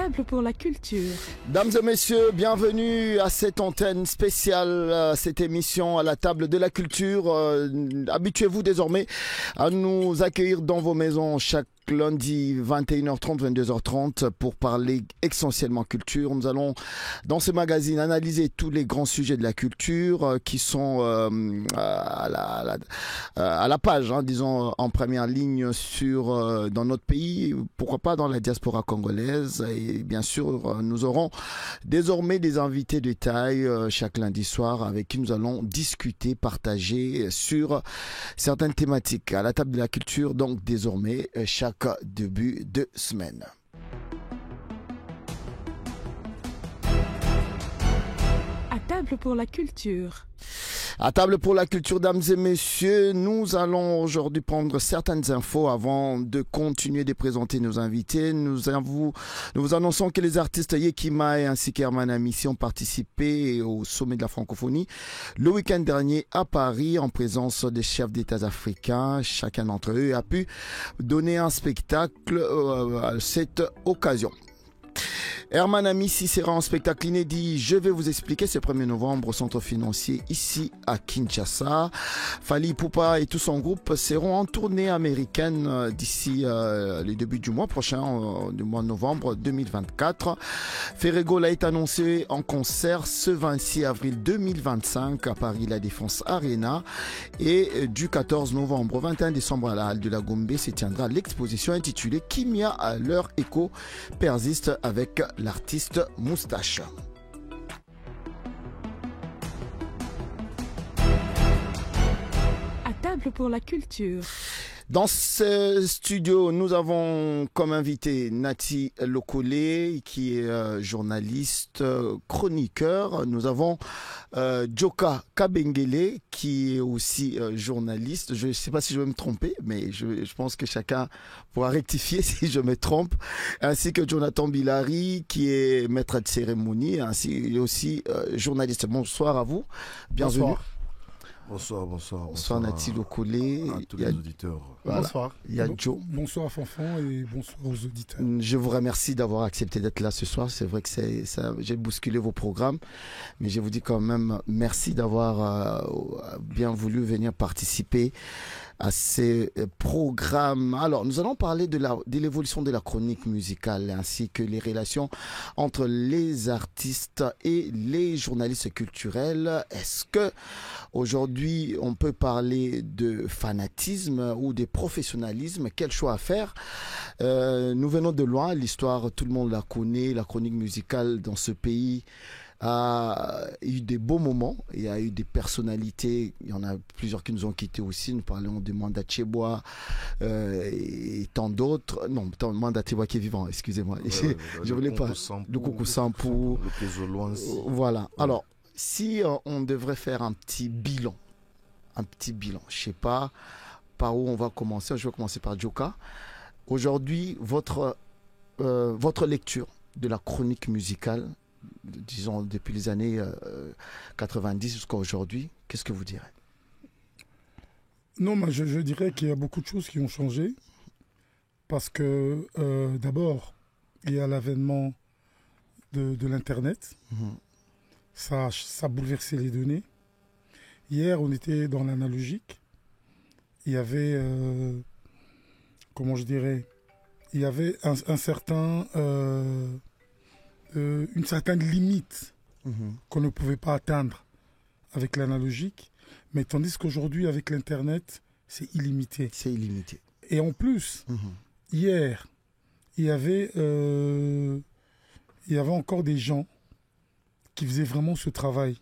table pour la culture. Dames et messieurs, bienvenue à cette antenne spéciale, à cette émission à la table de la culture. Habituez-vous désormais à nous accueillir dans vos maisons chaque lundi 21h30, 22h30 pour parler essentiellement culture. Nous allons dans ce magazine analyser tous les grands sujets de la culture qui sont à la page, disons en première ligne dans notre pays, pourquoi pas dans la diaspora congolaise. Et bien sûr, nous aurons désormais des invités de taille chaque lundi soir avec qui nous allons discuter, partager sur certaines thématiques à la table de la culture, donc désormais chaque début de semaine. À table pour la culture. À table pour la culture, dames et messieurs, nous allons aujourd'hui prendre certaines infos avant de continuer de présenter nos invités. Nous vous annonçons que les artistes Yekima ainsi qu'Herman Amissi ont participé au sommet de la francophonie le week-end dernier à Paris en présence des chefs d'État africains. Chacun d'entre eux a pu donner un spectacle à cette occasion. Herman Amissi sera en spectacle inédit. Je vais vous expliquer ce 1er novembre au centre financier ici à Kinshasa. Fally Ipupa et tout son groupe seront en tournée américaine d'ici le début du mois prochain, du mois de novembre 2024. Ferregola est annoncé en concert ce 26 avril 2025 à Paris La Défense Arena et du 14 novembre au 21 décembre à la Halle de la Gombe se tiendra l'exposition intitulée Kimia à l'heure écho persiste avec l'artiste Moustache. À table pour la culture. Dans ce studio, nous avons comme invité Nati Lokole, qui est journaliste, chroniqueur. Nous avons Joka Kabengele, qui est aussi journaliste. Je ne sais pas si je vais me tromper, mais je pense que chacun pourra rectifier si je me trompe. Ainsi que Jonathan Bilari, qui est maître de cérémonie, ainsi aussi journaliste. Bonsoir à vous. Bienvenue. Bonsoir. Bonsoir Nati Lokole. À tous les auditeurs. Voilà. Bonsoir. Il y a Joe. Bonsoir Fanfan et bonsoir aux auditeurs. Je vous remercie d'avoir accepté d'être là ce soir. C'est vrai que j'ai bousculé vos programmes, mais je vous dis quand même merci d'avoir bien voulu venir participer à ces programmes. Alors, nous allons parler de l'évolution de la chronique musicale ainsi que les relations entre les artistes et les journalistes culturels. Est-ce que aujourd'hui on peut parler de fanatisme ou de professionnalisme? Quel choix à faire? Nous venons de loin, l'histoire, tout le monde la connaît, la chronique musicale dans ce pays a eu des beaux moments, il y a eu des personnalités, il y en a plusieurs qui nous ont quittés aussi. Nous parlons de Mwanda Tcheboa et tant d'autres. Non, Mwanda Tcheboa qui est vivant, excusez-moi. Je voulais pas. Le Coucou Sampou. Voilà. Alors, si on devrait faire un petit bilan, je sais pas par où on va commencer. Je vais commencer par Joka. Aujourd'hui, votre lecture de la chronique musicale, disons depuis les années 90 jusqu'à aujourd'hui, qu'est-ce que vous direz? Non, je dirais qu'il y a beaucoup de choses qui ont changé parce que d'abord, il y a l'avènement de l'Internet. Ça a bouleversé les données. Hier, on était dans l'analogique. Il y avait, comment je dirais, il y avait un certain... une certaine limite qu'on ne pouvait pas atteindre avec l'analogique, mais tandis qu'aujourd'hui, avec l'Internet, c'est illimité. C'est illimité. Et en plus, hier, il y avait encore des gens qui faisaient vraiment ce travail.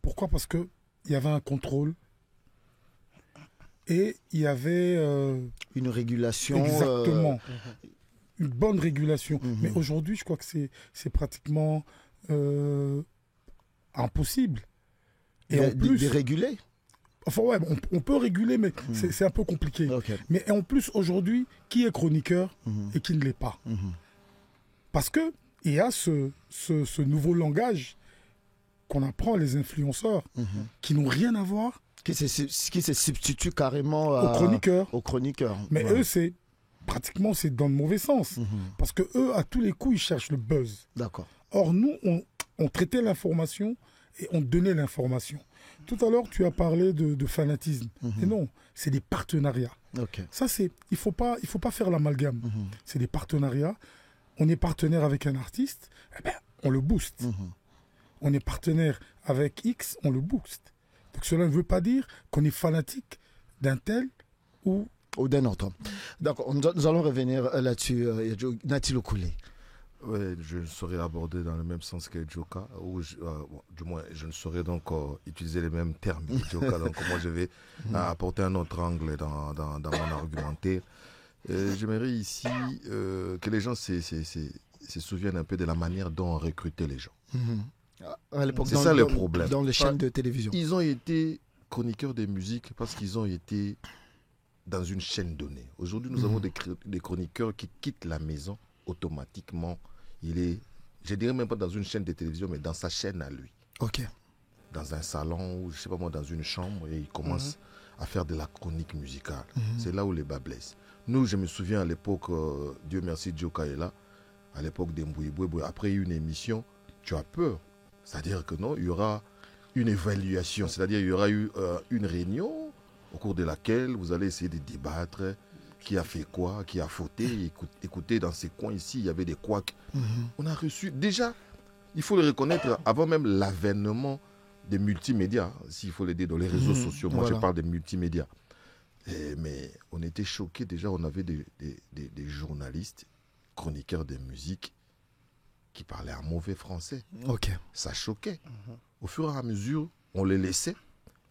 Pourquoi? Parce qu'il y avait un contrôle et il y avait... une régulation. Exactement. Une bonne régulation. Mais aujourd'hui, je crois que c'est pratiquement impossible. Et en plus, de réguler. Enfin ouais, on peut réguler, mais c'est un peu compliqué. Okay. Mais en plus, aujourd'hui, qui est chroniqueur et qui ne l'est pas? Parce qu'il y a ce nouveau langage qu'on apprend les influenceurs qui n'ont rien à voir. Qui se substitue carrément aux chroniqueurs. Aux chroniqueurs. Mais eux, c'est pratiquement, c'est dans le mauvais sens. Parce que eux, à tous les coups, ils cherchent le buzz. D'accord. Or, nous, on traitait l'information et on donnait l'information. Tout à l'heure, tu as parlé de fanatisme. Et non, c'est des partenariats. Ok. Ça, il faut pas faire l'amalgame. C'est des partenariats. On est partenaire avec un artiste, eh ben, on le booste. On est partenaire avec X, on le booste. Donc cela ne veut pas dire qu'on est fanatique d'un tel ou d'un autre. D'accord, nous allons revenir là-dessus. Nathie Lokoulé. Oui, je ne saurais l'aborder dans le même sens que Djoka, ou du moins, je ne saurais donc utiliser les mêmes termes que Djoka. Donc, moi, je vais apporter un autre angle dans mon argumentaire. J'aimerais ici que les gens se souviennent un peu de la manière dont on recrutait les gens. C'est ça le problème. Dans les chaînes de télévision. Ils ont été chroniqueurs de musique parce qu'ils ont été dans une chaîne donnée. Aujourd'hui, nous avons des chroniqueurs qui quittent la maison automatiquement. Il est, je dirais même pas dans une chaîne de télévision, mais dans sa chaîne à lui. Ok. Dans un salon ou je sais pas moi, dans une chambre, et il commence à faire de la chronique musicale. C'est là où les bas blessent. Nous, je me souviens à l'époque, Dieu merci, Djoka est là, à l'époque d'Emboué, après une émission, tu as peur. C'est-à-dire que non, il y aura une évaluation, c'est-à-dire il y aura eu une réunion au cours de laquelle vous allez essayer de débattre qui a fait quoi, qui a fauté. Écoutez, dans ces coins ici, il y avait des couacs. On a reçu, déjà, il faut le reconnaître, avant même l'avènement des multimédias, s'il faut le dire, dans les réseaux sociaux. Moi, je parle des multimédias. Mais on était choqués, déjà, on avait des journalistes, chroniqueurs de musique, qui parlaient un mauvais français. Ok. Ça choquait. Au fur et à mesure, on les laissait.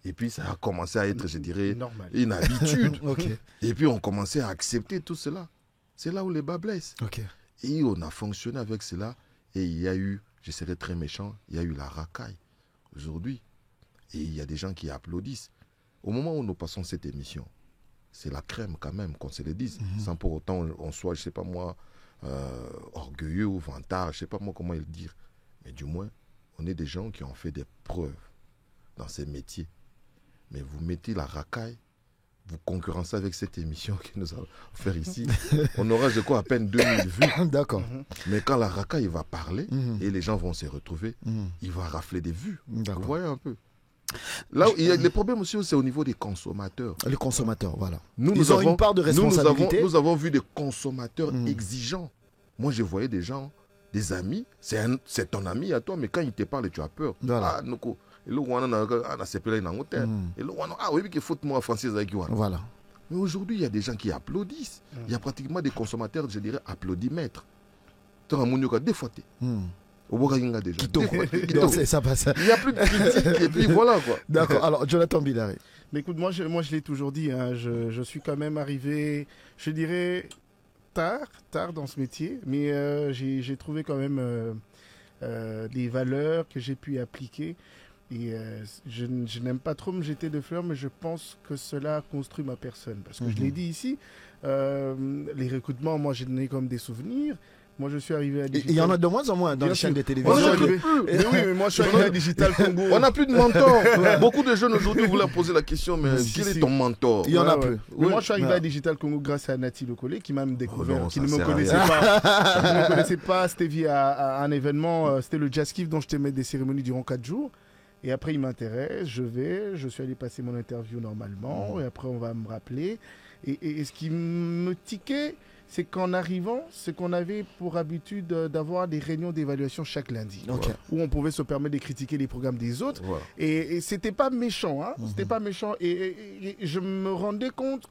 Et puis, ça a commencé à être, je dirais, une habitude. Et puis, on commençait à accepter tout cela. C'est là où les bas blessent. Et on a fonctionné avec cela. Et il y a eu, je serais très méchant, il y a eu la racaille aujourd'hui. Et il y a des gens qui applaudissent. Au moment où nous passons cette émission, c'est la crème quand même, qu'on se le dise. Sans pour autant on soit, je ne sais pas moi, orgueilleux ou vantard, je ne sais pas moi comment le dire. Mais du moins, on est des gens qui ont fait des preuves dans ces métiers. Mais vous mettez la racaille, vous concurrencez avec cette émission que nous allons faire ici. On aura, je crois, à peine 2000 vues. D'accord. Mais quand la racaille va parler et les gens vont se retrouver, il va rafler des vues. Vous voyez un peu. Là où il y a les problèmes aussi, c'est au niveau des consommateurs. Les consommateurs, voilà. Ils ont une part de responsabilité. Nous avons vu des consommateurs exigeants. Moi, je voyais des gens, des amis, c'est ton ami à toi, mais quand il te parle, tu as peur. Voilà. Ah, Noko. Voilà. Mais aujourd'hui, il y a des gens qui applaudissent. Il y a pratiquement des consommateurs, je dirais, applaudimètres. Des fois, ça passe. Il n'y a plus de critique et puis voilà quoi. D'accord, alors Jonathan Bilary. Mais écoute, moi je l'ai toujours dit, hein, je suis quand même arrivé, je dirais, tard dans ce métier, mais j'ai trouvé quand même des valeurs que j'ai pu appliquer. Et je n'aime pas trop me jeter de fleurs, mais je pense que cela construit ma personne. Parce que je l'ai dit ici, les recrutements, moi j'ai donné comme des souvenirs. Moi, je suis arrivé à Digital. Il y en a de moins en moins dans les chaînes de télévision. Mais moi, je suis arrivé à Digital Congo. On n'a plus de mentor. Beaucoup de jeunes aujourd'hui voulaient poser la question, mais quel est ton mentor? Il y en a peu. Mais moi, je suis arrivé à Digital Congo grâce à Nathie Lokoulé, qui m'a même découvert, qui ne me connaissait pas. Qui ne me connaissait pas. C'était via un événement, c'était le Jazz Kiff dont je t'aimais des cérémonies durant 4 jours. Et après, il m'intéresse, je suis allé passer mon interview normalement, et après, on va me rappeler. Et ce qui me tiquait, c'est qu'en arrivant, c'est qu'on avait pour habitude d'avoir des réunions d'évaluation chaque lundi, où on pouvait se permettre de critiquer les programmes des autres. Et c'était pas méchant, hein. C'était pas méchant. Et je me rendais compte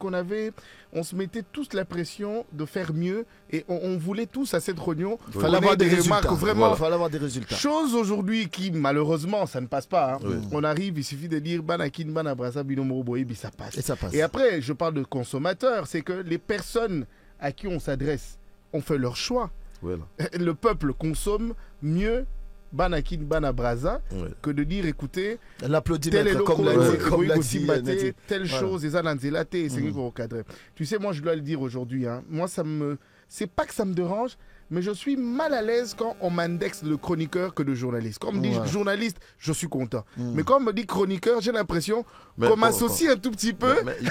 on se mettait tous la pression de faire mieux, et on voulait tous à cette réunion. Il fallait avoir des résultats. Vraiment. Il fallait avoir des résultats. Chose aujourd'hui qui, malheureusement, ça ne passe pas. Hein. On arrive, il suffit de dire Banakin, Banabrasa, Binomoro Boyebi, ça passe. Et après, je parle de consommateurs, c'est que les personnes à qui on s'adresse ont fait leur choix. Le peuple consomme mieux Banakin Banabraza que de dire écoutez, l'applaudimètre comme l'a dit, telle chose, et ça c'est recadré. Tu sais, moi je dois le dire aujourd'hui, hein, moi ça me c'est pas que ça me dérange, mais je suis mal à l'aise quand on m'indexe le chroniqueur que le journaliste. Quand on me dit journaliste, je suis content. Mais quand on me dit chroniqueur, j'ai l'impression qu'on m'associe un tout petit peu. Mais il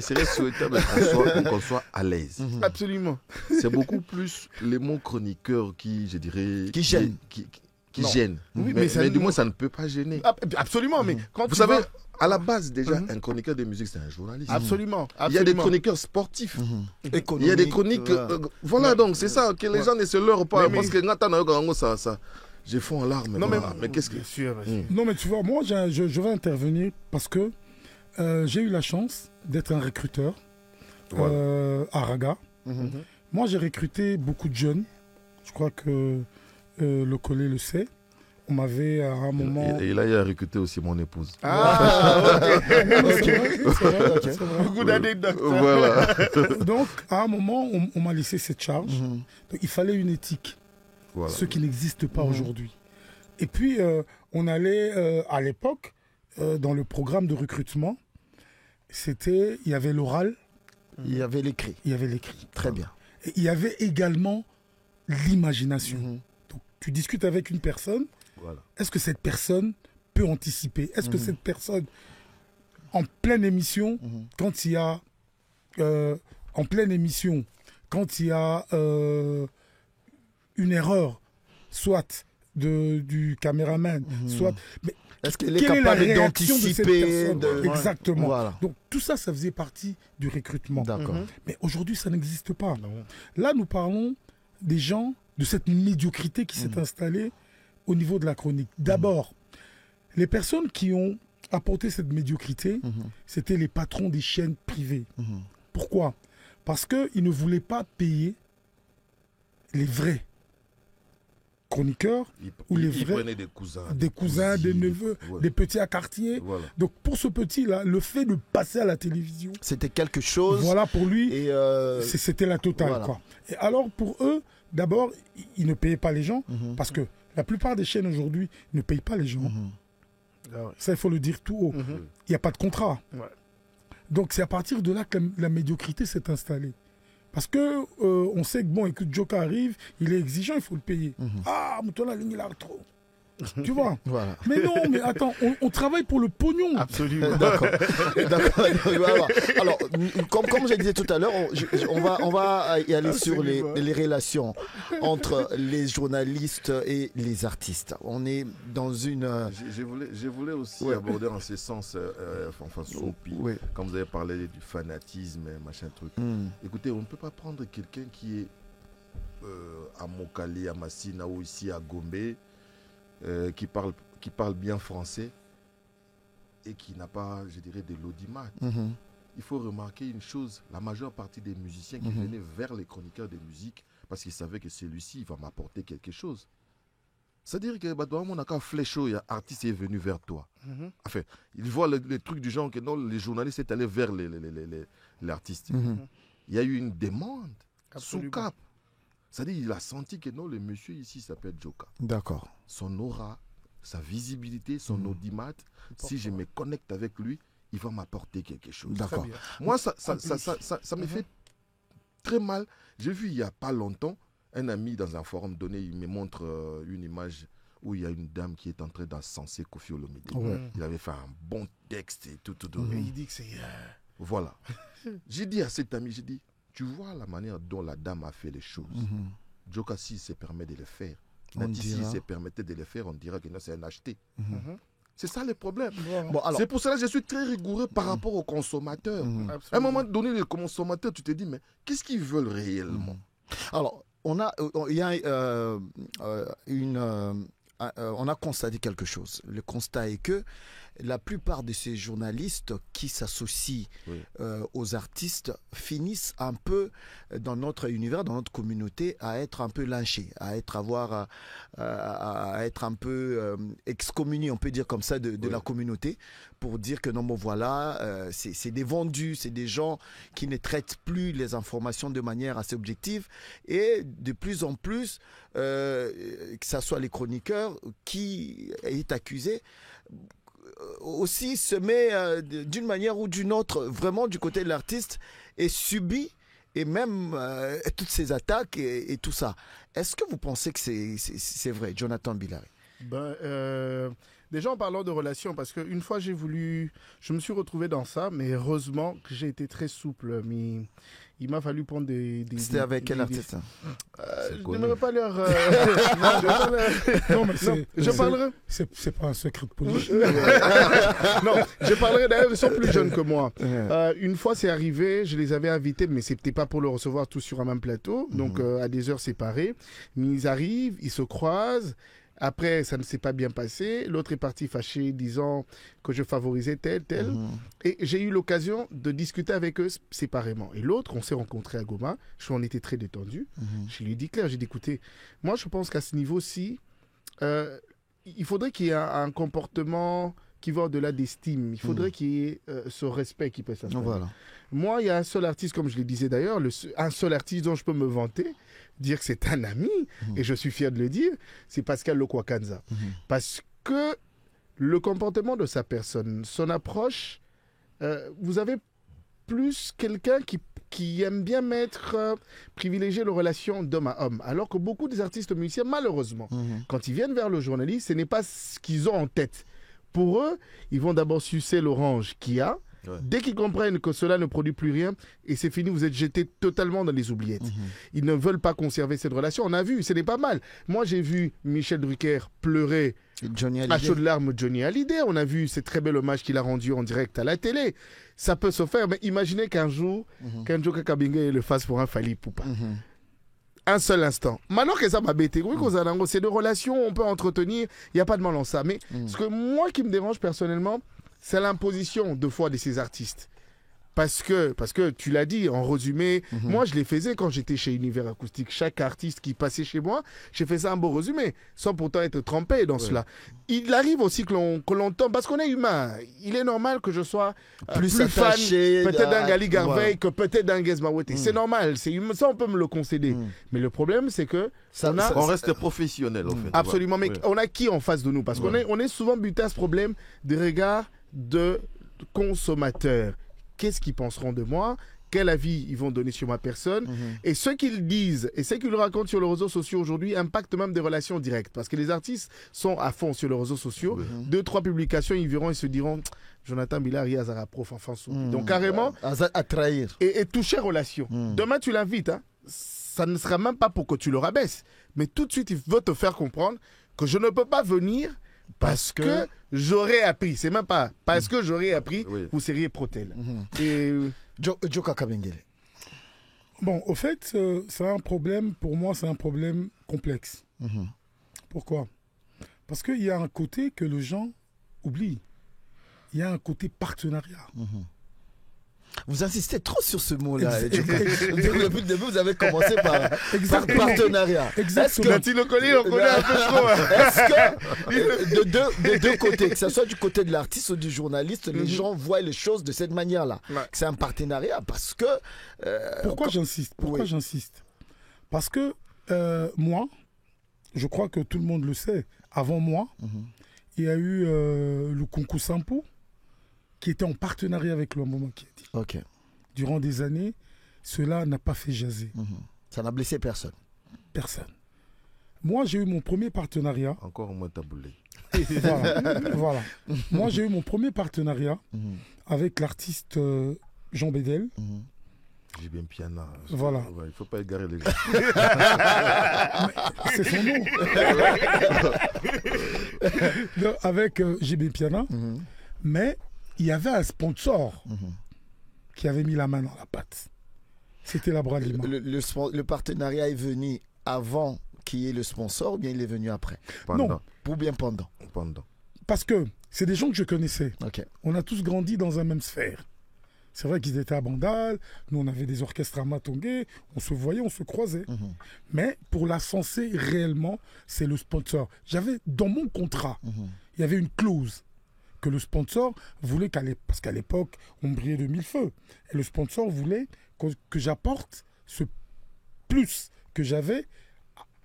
serait souhaitable qu'on soit à l'aise. Absolument. C'est beaucoup plus les mots chroniqueur qui, je dirais... Qui gênent. Qui gênent. Oui, mais du moins, ça ne peut pas gêner. Absolument, mais quand vous savez, à la base, déjà, un chroniqueur de musique, c'est un journaliste. Absolument. Il y a des chroniqueurs sportifs. Il y a des chroniques... voilà, donc c'est ça, que les gens ne se leurrent pas. Parce que ça... J'ai fond en larmes. Non, mais qu'est-ce que... Non, mais tu vois, moi, je vais intervenir parce que j'ai eu la chance d'être un recruteur à Raga. Moi, j'ai recruté beaucoup de jeunes. Je crois que le collègue le sait. On m'avait à un moment... Et là, il a recruté aussi mon épouse. Ah, ok. C'est vrai. Beaucoup d'anecdotes. Voilà. Donc, à un moment, on m'a laissé cette charge. Donc, il fallait une éthique. Voilà. Ce qui n'existe pas aujourd'hui. Et puis, on allait, à l'époque, dans le programme de recrutement, il y avait l'oral. Il y avait l'écrit. Il y avait l'écrit. Très bien. Et il y avait également l'imagination. Donc, tu discutes avec une personne. Voilà. Est-ce que cette personne peut anticiper? Est-ce que cette personne, en pleine émission, quand il y a... en pleine émission, quand il y a une erreur, soit du caméraman, soit... Mais est-ce qu'elle est quelle capable est la réaction de cette d'anticiper personne? Exactement. Voilà. Donc tout ça, ça faisait partie du recrutement. D'accord. Mais aujourd'hui, ça n'existe pas. Là, nous parlons des gens, de cette médiocrité qui s'est installée au niveau de la chronique. D'abord, les personnes qui ont apporté cette médiocrité, c'était les patrons des chaînes privées. Pourquoi? Parce qu'ils ne voulaient pas payer les vrais chroniqueurs ou les vrais... prenaient des cousins, cousins, des neveux, des petits à quartier. Voilà. Donc pour ce petit-là, le fait de passer à la télévision... C'était quelque chose. Voilà, pour lui, Et c'était la totale. voilà. Quoi. Et alors pour eux, d'abord, ils ne payaient pas les gens parce que la plupart des chaînes aujourd'hui ne payent pas les gens. Ça, il faut le dire tout haut. Il n'y a pas de contrat. Donc c'est à partir de là que la médiocrité s'est installée. Parce que on sait que bon, écoute, Joka arrive, il est exigeant, il faut le payer. Ah, Moutola Ligne, il a trop. Tu vois? Voilà. Mais non, mais attends, on travaille pour le pognon. Absolument. D'accord. Voilà. Alors, comme je disais tout à l'heure, on va y aller sur les relations entre les journalistes et les artistes. On est dans une... Je voulais aussi aborder en ce sens, enfin, Sopi, quand vous avez parlé du fanatisme, machin truc. Écoutez, on ne peut pas prendre quelqu'un qui est à Mokali, à Massina ou ici à Gombe, qui parle bien français et qui n'a pas, je dirais, de l'audimat. Il faut remarquer une chose, la majeure partie des musiciens qui venaient vers les chroniqueurs de musique parce qu'ils savaient que celui-ci va m'apporter quelque chose. C'est-à-dire que dans mon cas, flécho, l'artiste est venu vers toi. Enfin, il voit les trucs du genre que non, les journalistes sont allés vers l'artiste. Il y a eu une demande sous cap. C'est-à-dire qu'il a senti que non, le monsieur ici s'appelle Joka. D'accord. Son aura, sa visibilité, son audimat, si je me connecte avec lui, il va m'apporter quelque chose. D'accord. Moi, ça me fait très mal. J'ai vu il n'y a pas longtemps, un ami dans un forum donné, il me montre une image où il y a une dame qui est entrée d'encenser Koffi Olomide. Il avait fait un bon texte et tout. Et il dit que c'est... Voilà. J'ai dit à cet ami, j'ai dit, tu vois la manière dont la dame a fait les choses. Joka, s'il se permet de le faire, s'il se permettait de le faire, on dira que c'est un acheté. C'est ça le problème. Bon, alors... C'est pour cela que je suis très rigoureux par rapport aux consommateurs. À un moment donné, les consommateurs, tu te dis, mais qu'est-ce qu'ils veulent réellement? Alors, on a constaté quelque chose. Le constat est que la plupart de ces journalistes qui s'associent aux artistes finissent un peu dans notre univers, dans notre communauté, à être un peu lynchés, à être un peu excommuniés, on peut dire comme ça, de la communauté, pour dire que non, bon voilà, c'est des vendus, c'est des gens qui ne traitent plus les informations de manière assez objective, et de plus en plus, que ce soit les chroniqueurs qui est accusé, aussi se met d'une manière ou d'une autre vraiment du côté de l'artiste et subit et même toutes ces attaques et tout ça. Est-ce que vous pensez que c'est vrai, Jonathan Billari? Déjà en parlant de relations, parce qu'une fois je me suis retrouvé dans ça, mais heureusement que j'ai été très souple. Mais il m'a fallu prendre des C'était avec quel artiste? Je n'aimerais pas leur... Non, mais je parlerai... C'est pas un secret de police. Non, je parlerai d'ailleurs, ils sont plus jeunes que moi. Une fois c'est arrivé, je les avais invités, mais c'était pas pour le recevoir tous sur un même plateau, donc à des heures séparées. Mais ils arrivent, ils se croisent. Après, ça ne s'est pas bien passé. L'autre est parti fâché, disant que je favorisais tel. Et j'ai eu l'occasion de discuter avec eux séparément. Et l'autre, on s'est rencontrés à Goma. On était très détendus. Je lui ai dit clair, j'ai dit, écoutez, moi je pense qu'à ce niveau-ci, il faudrait qu'il y ait un comportement qui va au-delà d'estime. Il faudrait qu'il y ait ce respect qui peut s'installer. Voilà. Moi, il y a un seul artiste, comme je le disais d'ailleurs, un seul artiste dont je peux me vanter, dire que c'est un ami, et je suis fier de le dire, c'est Pascal Lokwakanza. Parce que le comportement de sa personne, son approche, vous avez plus quelqu'un qui aime bien privilégier les relations d'homme à homme. Alors que beaucoup des artistes musiciens, malheureusement, quand ils viennent vers le journaliste, ce n'est pas ce qu'ils ont en tête. Pour eux, ils vont d'abord sucer l'orange qu'il y a. Ouais. Dès qu'ils comprennent que cela ne produit plus rien, et c'est fini, vous êtes jetés totalement dans les oubliettes. Ils ne veulent pas conserver cette relation. On a vu, ce n'est pas mal. Moi, j'ai vu Michel Drucker pleurer à chaudes larmes Johnny Hallyday. On a vu ce très bel hommage qu'il a rendu en direct à la télé. Ça peut se faire, mais imaginez qu'un jour, Kanjo Kakabinge le fasse pour un Fally Ipupa. Un seul instant. Maintenant que ça m'a bêté, oui, c'est de relations, on peut entretenir, il n'y a pas de mal en ça. Mais ce que moi qui me dérange personnellement, c'est l'imposition de foi de ces artistes. Parce que tu l'as dit, en résumé, moi je les faisais quand j'étais chez Univers Acoustique. Chaque artiste qui passait chez moi, j'ai fait ça un beau résumé, sans pourtant être trempé dans cela. Il arrive aussi que l'on tombe, parce qu'on est humain. Il est normal que je sois plus attaché, fan peut-être d'un Gali Garvey que peut-être d'un Gez Mawete. C'est normal, c'est humain, ça on peut me le concéder. Mais le problème c'est que on reste professionnel en fait. Absolument, mais on a qui en face de nous? Parce qu'on est souvent buté à ce problème de regard de consommateurs. Qu'est-ce qu'ils penseront de moi? Quel avis ils vont donner sur ma personne? Et ce qu'ils disent et ce qu'ils racontent sur les réseaux sociaux aujourd'hui impacte même des relations directes. Parce que les artistes sont à fond sur les réseaux sociaux. 2-3 publications, ils verront et se diront Jonathan Billari, Azara Prof, enfant soumis. Donc carrément, à trahir. Et toucher relation. Demain, tu l'invites. Hein, ça ne sera même pas pour que tu le rabaisses. Mais tout de suite, il veut te faire comprendre que je ne peux pas venir parce que j'aurais appris. C'est même pas parce que j'aurais appris, vous seriez protel. Et Joe Kakabengele. Bon, au fait, c'est un problème, pour moi, c'est un problème complexe. Pourquoi? Parce qu'il y a un côté que les gens oublient. Il y a un côté partenariat. Vous insistez trop sur ce mot-là. Depuis le début, vous avez commencé par partenariat. Exactement. Quand il le connaît, on connaît un peu trop. Est-ce que, de deux côtés, que ce soit du côté de l'artiste ou du journaliste, les gens voient les choses de cette manière-là. C'est un partenariat parce que... Pourquoi j'insiste? J'insiste? Parce que moi, je crois que tout le monde le sait, avant moi, il y a eu le concours Sampo, qui était en partenariat avec le Moment qui a dit. Durant des années, cela n'a pas fait jaser. Ça n'a blessé personne. Personne. Moi, j'ai eu mon premier partenariat. Encore moins taboulé. Voilà. Moi, j'ai eu mon premier partenariat avec l'artiste Jean Bédel. J'ai bien piano. Voilà. Il ne faut pas égarer les gens. C'est son nom. Avec JB Piana. Mais il y avait un sponsor qui avait mis la main dans la pâte. C'était la Bralima. Le partenariat est venu avant qu'il y ait le sponsor ou bien il est venu après? Pendant. Non. Ou bien pendant? Parce que c'est des gens que je connaissais. On a tous grandi dans un même sphère. C'est vrai qu'ils étaient à Bandal, nous on avait des orchestres à Matongé, on se voyait, on se croisait. Mais pour la censée, réellement, c'est le sponsor. J'avais, dans mon contrat, il y avait une clause que le sponsor voulait parce qu'à l'époque, on brillait de mille feux. Et le sponsor voulait que j'apporte ce plus que j'avais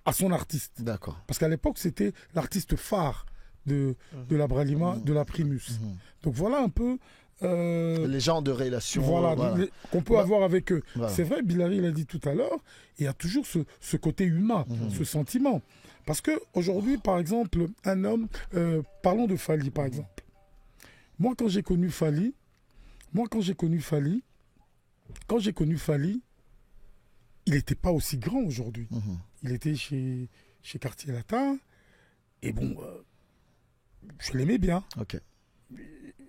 à son artiste. D'accord. Parce qu'à l'époque, c'était l'artiste phare de la Bralima, de la Primus. Donc voilà un peu les gens de relations qu'on peut avoir avec eux. Voilà. C'est vrai, Bilary l'a dit tout à l'heure, il y a toujours ce côté humain, ce sentiment. Parce qu'aujourd'hui, par exemple, un homme, parlons de Fally par exemple. Moi quand j'ai connu Fally, il n'était pas aussi grand aujourd'hui. Il était chez Quartier Latin, et bon, je l'aimais bien. Ok.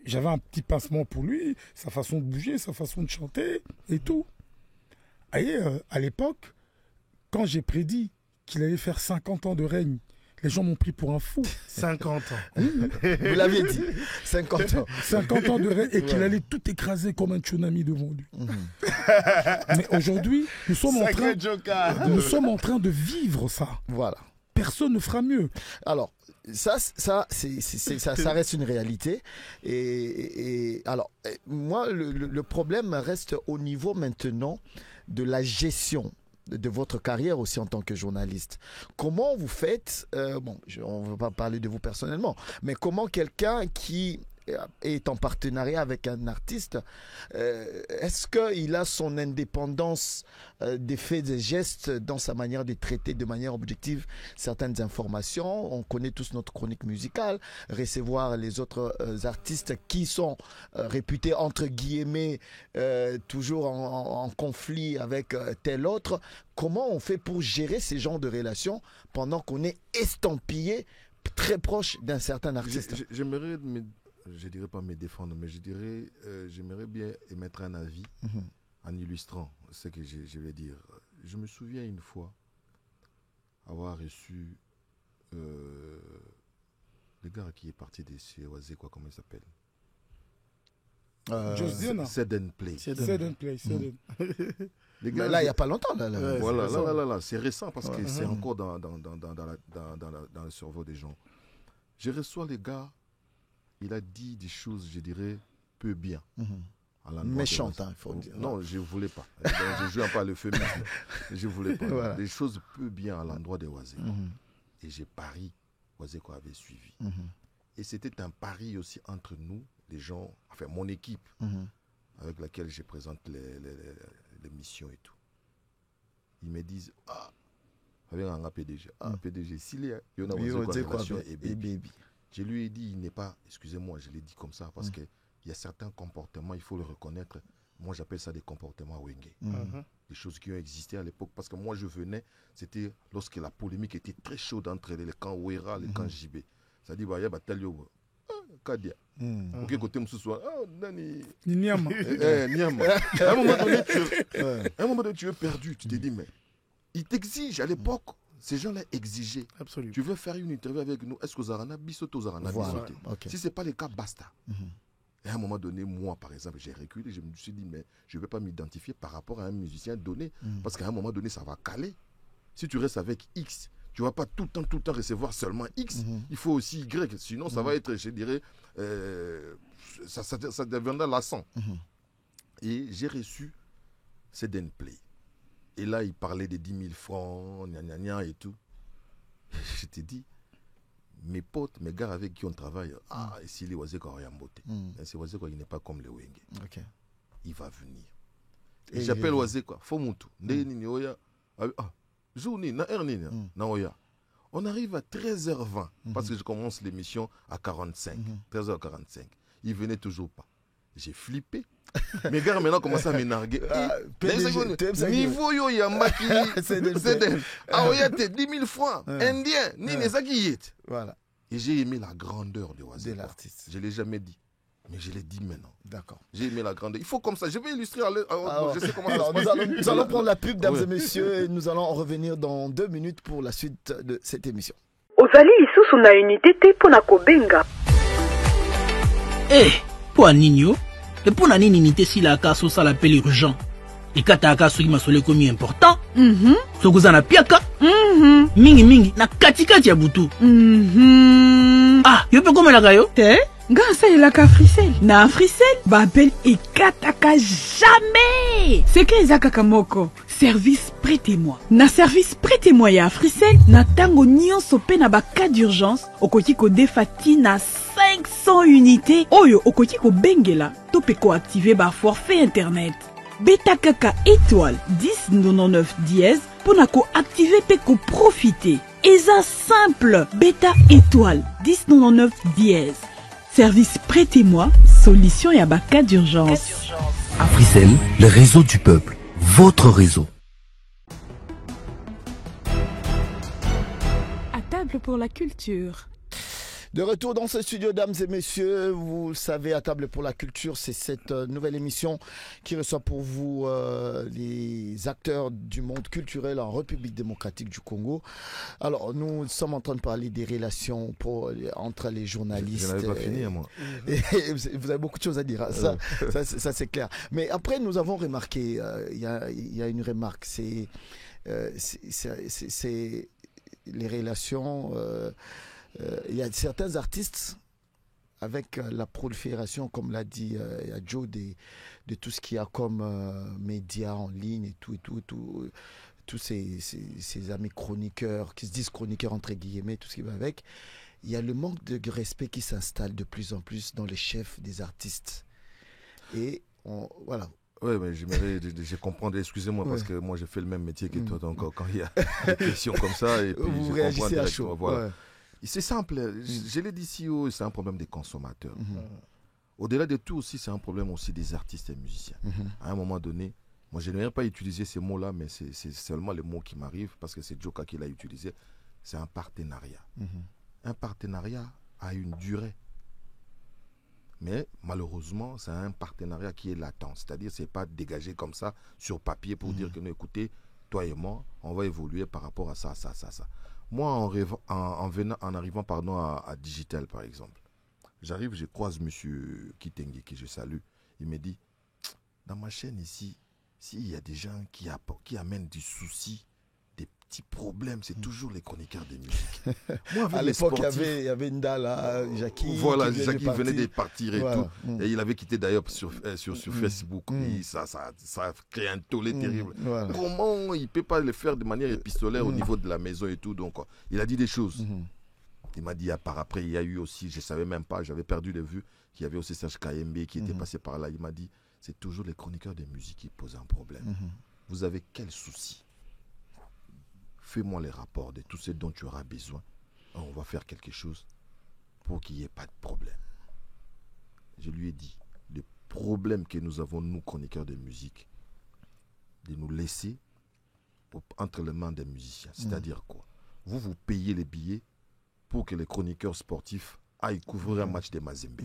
J'avais un petit pincement pour lui, sa façon de bouger, sa façon de chanter et tout. Et à l'époque, quand j'ai prédit qu'il allait faire 50 ans de règne, les gens m'ont pris pour un fou. 50 ans. Vous l'aviez dit, 50 ans. 50 ans de règne et qu'il allait tout écraser comme un tsunami devant lui. Mais aujourd'hui, nous sommes en train de vivre ça. Voilà. Personne ne fera mieux. Alors, ça reste une réalité. Et alors, moi, le problème reste au niveau maintenant de la gestion de votre carrière aussi en tant que journaliste. Comment vous faites, on ne va pas parler de vous personnellement, mais comment quelqu'un qui est en partenariat avec un artiste, est-ce qu'il a son indépendance des faits et gestes dans sa manière de traiter de manière objective certaines informations? On connaît tous notre chronique musicale, recevoir les autres artistes qui sont réputés entre guillemets toujours en conflit avec tel autre. Comment on fait pour gérer ces genres de relations pendant qu'on est estampillé très proche d'un certain artiste? J'aimerais je dirais pas me défendre, mais je dirais, j'aimerais bien émettre un avis en illustrant ce que je vais dire. Je me souviens une fois avoir reçu le gars qui est parti de chez Oazé, comment il s'appelle? Sed and Play. Là, il n'y a pas longtemps. Voilà, c'est récent parce que c'est encore dans le cerveau des gens. Je reçois les gars. Il a dit des choses, je dirais, peu bien. Méchante, il faut dire. Non, je ne voulais pas. Je ne joue pas le féminisme. Je ne voulais pas. Voilà. Des choses peu bien à l'endroit de Oazé. Et j'ai pari, Oazé avait suivi. Et c'était un pari aussi entre nous, les gens, enfin mon équipe, avec laquelle je présente les missions et tout. Ils me disent, avec un PDG, PDG, s'il y a une relation et baby. Je lui ai dit, il n'est pas, excusez-moi, je l'ai dit comme ça, parce qu'il y a certains comportements, il faut le reconnaître. Moi, j'appelle ça des comportements wenge. Des choses qui ont existé à l'époque. Parce que moi, je venais, c'était lorsque la polémique était très chaude entre les camps Ouera et les camps JB. Ça dit, il y a Batalio, Kadia. Ok, côté Moussousoua, Nani. Niama. Niama. À un moment donné, tu es perdu. Tu te dis, mais il t'exige à l'époque. Ces gens-là exigeaient. Absolument. Tu veux faire une interview avec nous, est-ce que vous avez bisoté aux arana bisoté? Si ce n'est pas le cas, basta. Et à un moment donné, moi, par exemple, j'ai reculé. Je me suis dit, mais je ne vais pas m'identifier par rapport à un musicien donné. Parce qu'à un moment donné, ça va caler. Si tu restes avec X, tu ne vas pas tout le temps recevoir seulement X. Il faut aussi Y. Sinon, ça va être, je dirais, ça deviendra lassant. Et j'ai reçu Sed and Play. Et là, il parlait de 10 000 francs, et tout. Je t'ai dit, mes potes, mes gars avec qui on travaille, ici, les Oazé ont rien beauté. C'est Oazé il n'est pas comme les Wenge. Il va venir. Et j'appelle Oazé faut mon tout. On arrive à 13h20, parce que je commence l'émission à 45, 13h45. Il venait toujours pas. J'ai flippé. Mes gars maintenant commencent à m'énarguer. Niveau yo yambaki Seden. Aoyate 10 000 francs. Indien. Nini Zakiyet. Voilà. Et j'ai aimé la grandeur de Oazé. De l'artiste. Je ne l'ai jamais dit. Mais je l'ai dit maintenant. D'accord. J'ai aimé la grandeur. Il faut comme ça. Je vais illustrer. Je sais comment ça se passe. Nous allons prendre la pub, dames et messieurs, et nous allons revenir dans 2 minutes pour la suite de cette émission. Ozali lisusu na unité te pona kobenga. Pour Nino, et pour la ninité si la casse ça l'appelle urgent. Et quand ta casse qui m'a solé comme important, so que ça n'a piaka, mingi na katika ya butu. Yo peux comme la gayo? Te, gansa il a ka frisel. Na frisel, babel et kataka jamais. C'est que Zaka Kamoko. service prêtez-moi. Na service prêtez-moi ya Africell, na tango nyonso pe na cas d'urgence, okoki ko defati na 500 unités. Oyo okoki ko bengela, to pe ko activer ba forfait internet. Beta kaka étoile 1099 dièse pour na ko activer pe ko profiter. Eza simple, beta étoile 1099 dièse. Service prêtez-moi, solution ya ba cas d'urgence. Africell, le réseau du peuple. Votre réseau. À table pour la culture. De retour dans ce studio, dames et messieurs, vous le savez, à table pour la culture, c'est cette nouvelle émission qui reçoit pour vous les acteurs du monde culturel en République démocratique du Congo. Alors, nous sommes en train de parler des relations entre les journalistes. Je n'avais pas fini, moi. Vous avez beaucoup de choses à dire, hein, ça c'est clair. Mais après, nous avons remarqué, il y a une remarque, c'est les relations... il y a certains artistes, avec la prolifération, comme l'a dit Joe, de tout ce qu'il y a comme médias en ligne et tous ces amis chroniqueurs, qui se disent chroniqueurs entre guillemets, tout ce qui va avec, il y a le manque de respect qui s'installe de plus en plus dans les chefs des artistes. Et voilà. Oui, mais je comprends, excusez-moi, parce que moi j'ai fait le même métier que toi, donc quand il y a des questions comme ça, et puis vous réagissez à chaud. Voilà. C'est simple, je l'ai dit ici, c'est un problème des consommateurs. Au-delà de tout aussi, c'est un problème aussi des artistes et musiciens. À un moment donné, moi je n'aimerais pas utiliser ces mots-là, mais c'est seulement les mots qui m'arrivent, parce que c'est Joka qui l'a utilisé. C'est un partenariat. Un partenariat a une durée. Mais malheureusement, c'est un partenariat qui est latent. C'est-à-dire que ce n'est pas dégagé comme ça sur papier pour dire que non, écoutez, toi et moi, on va évoluer par rapport à ça. Moi, en arrivant à Digital, par exemple, j'arrive, je croise M. Kitengi, que je salue. Il me dit, dans ma chaîne ici, s'il y a des gens qui amènent du souci, des petits problèmes, c'est toujours les chroniqueurs de musique. Moi, à l'époque, il y avait Nda là, Jackie. Voilà, Jackie venait de partir et tout. Et il avait quitté d'ailleurs sur Facebook. Et ça a créé un tollé terrible. Comment il ne peut pas le faire de manière épistolaire au niveau de la maison et tout. Donc, il a dit des choses. Il m'a dit, par après, il y a eu aussi, je ne savais même pas, j'avais perdu de vue, qu'il y avait aussi Serge Kayembe qui était passé par là. Il m'a dit, c'est toujours les chroniqueurs de musique qui posent un problème. Vous avez quel souci? Fais-moi les rapports de tout ce dont tu auras besoin. On va faire quelque chose pour qu'il n'y ait pas de problème. Je lui ai dit, le problème que nous avons, nous, chroniqueurs de musique, de nous laisser entre les mains des musiciens. C'est-à-dire quoi? Vous payez les billets pour que les chroniqueurs sportifs aillent couvrir un match de Mazembe,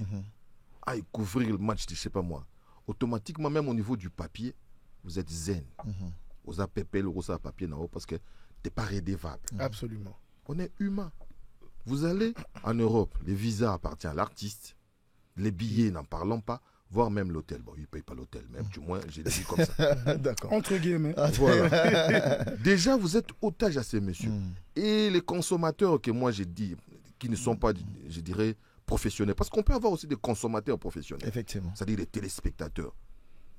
aillent couvrir le match de je ne sais pas moi. Automatiquement, même au niveau du papier, vous êtes zen. Vous avez payé le papier là-haut parce que t'es pas redevable. Absolument. On est humain. Vous allez en Europe, les visas appartiennent à l'artiste, les billets n'en parlons pas, voire même l'hôtel. Bon, il ne paye pas l'hôtel, mais du moins, j'ai dit comme ça. D'accord. Entre guillemets. Voilà. Déjà, vous êtes otage à ces messieurs. Et les consommateurs que moi j'ai dit, qui ne sont pas, je dirais, professionnels, parce qu'on peut avoir aussi des consommateurs professionnels. Effectivement. C'est-à-dire les téléspectateurs.